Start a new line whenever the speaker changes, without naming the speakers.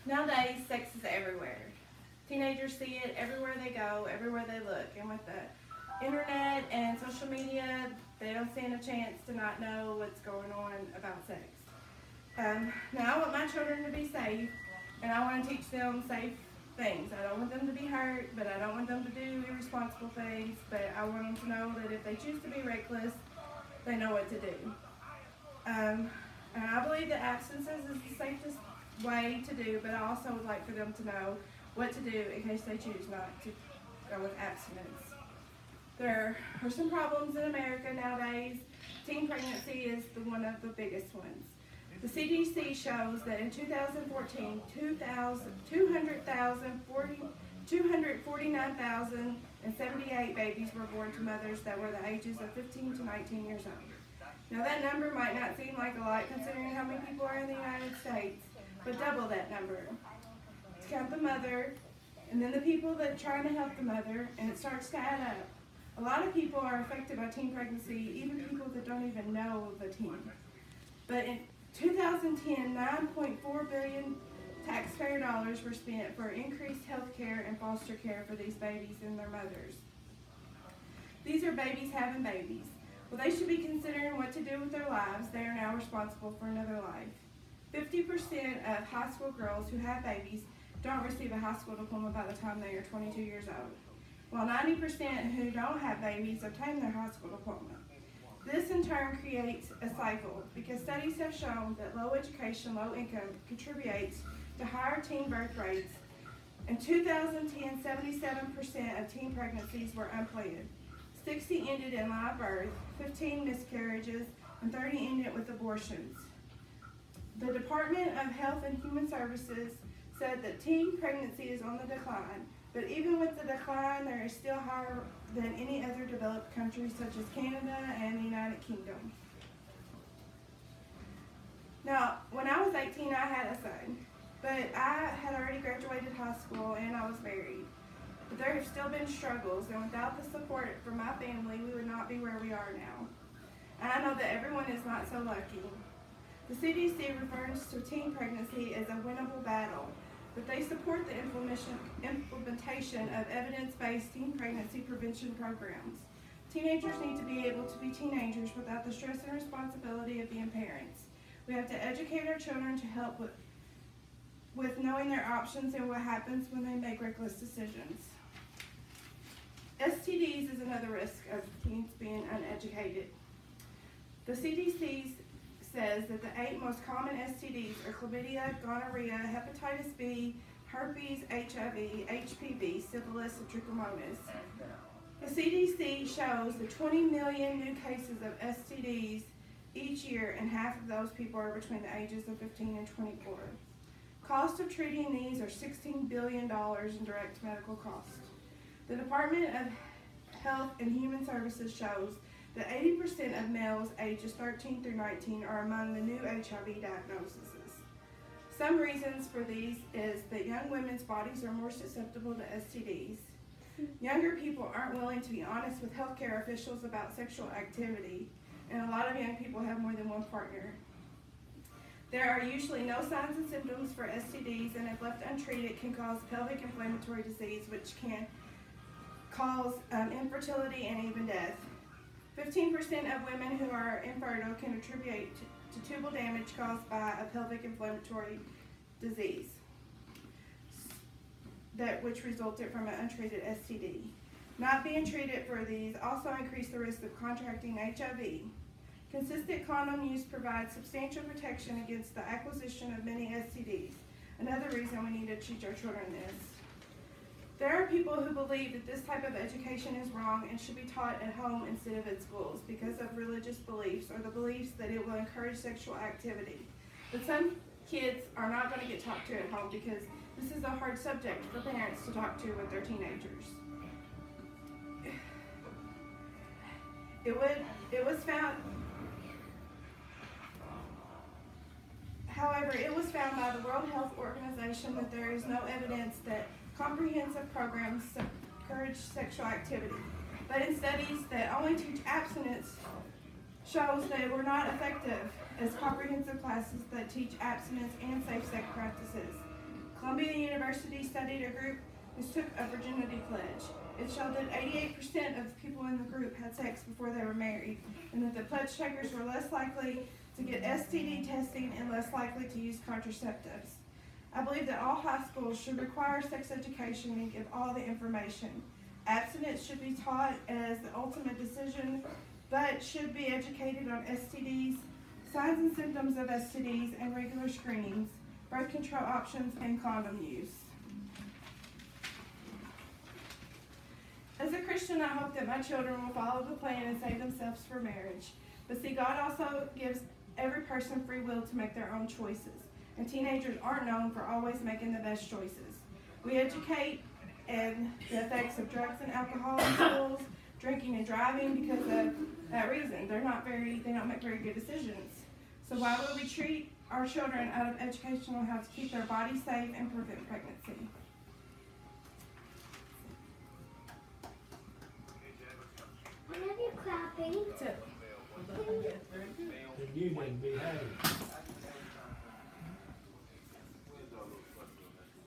Nowadays, sex is everywhere. Teenagers see it everywhere they go, everywhere they look. And with the internet and social media, they don't stand a chance to not know what's going on about sex. Now, I want my children to be safe, and I want to teach them safe things. I don't want them to be hurt, but I don't want them to do irresponsible things. But I want them to know that if they choose to be reckless, they know what to do. And I believe that abstinences is the safest way to do, but I also would like for them to know what to do in case they choose not to go with abstinence. There are some problems in America nowadays. Teen pregnancy is one of the biggest ones. The CDC shows that in 2014, 249,078 babies were born to mothers that were the ages of 15 to 19 years old. Now that number might not seem like a lot considering how many people are in the United States, but double that number. Count the mother, and then the people that are trying to help the mother, and it starts to add up. A lot of people are affected by teen pregnancy, even people that don't even know the teen. But in 2010, $9.4 billion taxpayer dollars were spent for increased health care and foster care for these babies and their mothers. These are babies having babies. Well, they should be considering what to do with their lives. They are now responsible for another life. 50% of high school girls who have babies don't receive a high school diploma by the time they are 22 years old, while 90% who don't have babies obtain their high school diploma. This in turn creates a cycle because studies have shown that low education, low income contributes to higher teen birth rates. In 2010, 77% of teen pregnancies were unplanned. 60 ended in live birth, 15 miscarriages, and 30 ended with abortions. The Department of Health and Human Services said that teen pregnancy is on the decline, but even with the decline, there is still higher than any other developed countries such as Canada and the United Kingdom. Now, when I was 18, I had a son, but I had already graduated high school and I was married. But there have still been struggles, and without the support from my family, we would not be where we are now. And I know that everyone is not so lucky. The CDC refers to teen pregnancy as a winnable battle, but they support the implementation of evidence-based teen pregnancy prevention programs. Teenagers need to be able to be teenagers without the stress and responsibility of being parents. We have to educate our children to help with knowing their options and what happens when they make reckless decisions. STDs is another risk of teens being uneducated. The CDC says that the 8 most common STDs are chlamydia, gonorrhea, hepatitis B, herpes, HIV, HPV, syphilis, and trichomonas. The CDC shows that 20 million new cases of STDs each year, and half of those people are between the ages of 15 and 24. Cost of treating these are $16 billion in direct medical costs. The Department of Health and Human Services shows that 80% of males ages 13 through 19 are among the new HIV diagnoses. Some reasons for these is that young women's bodies are more susceptible to STDs. Younger people aren't willing to be honest with healthcare officials about sexual activity, and a lot of young people have more than one partner. There are usually no signs and symptoms for STDs, and if left untreated can cause pelvic inflammatory disease, which can cause infertility and even death. 15% of women who are infertile can attribute to tubal damage caused by a pelvic inflammatory disease, which resulted from an untreated STD. Not being treated for these also increase the risk of contracting HIV. Consistent condom use provides substantial protection against the acquisition of many STDs. Another reason we need to teach our children this. There are people who believe that this type of education is wrong and should be taught at home instead of at schools because of religious beliefs or the beliefs that it will encourage sexual activity. But some kids are not going to get talked to at home because this is a hard subject for parents to talk to with their teenagers. However, it was found by the World Health Organization that there is no evidence that comprehensive programs encourage sexual activity. But in studies that only teach abstinence shows that we're not effective as comprehensive classes that teach abstinence and safe sex practices. Columbia University studied a group who took a virginity pledge. It showed that 88% of people in the group had sex before they were married, and that the pledge takers were less likely to get STD testing and less likely to use contraceptives. I believe that all high schools should require sex education and give all the information. Abstinence should be taught as the ultimate decision, but should be educated on STDs, signs and symptoms of STDs, and regular screenings, birth control options, and condom use. As a Christian, I hope that my children will follow the plan and save themselves for marriage. But see, God also gives every person free will to make their own choices, and teenagers aren't known for always making the best choices. We educate in the effects of drugs and alcohol in schools, drinking and driving because of that reason. They don't make very good decisions. So why would we treat our children out of education on how to keep their bodies safe and prevent pregnancy?
Whenever you're clapping,
Tip.
And you didn't be happy.